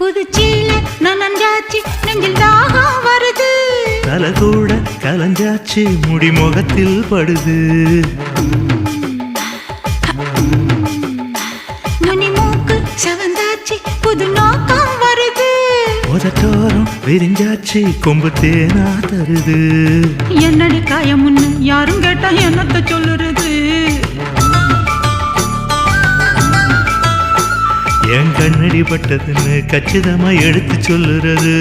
புதுச்சீல நனஞ்சாச்சு நெஞ்சில் தாகம் வருது தலை கூட கலஞ்சாச்சு முடி முகத்தில் படுது நுனி மூக்கு செவந்தாச்சு புது நோக்கம் வருது உதட்டோரம் விரிஞ்சாச்சு கொம்பு தேனா தருது என்னடி காயமுன்னு யாரும் கேட்டா என்னத்த சொல்லுறது என் கண்ணடி பட்டதுன்னு கச்சிதமா எடுத்து சொல்லுறது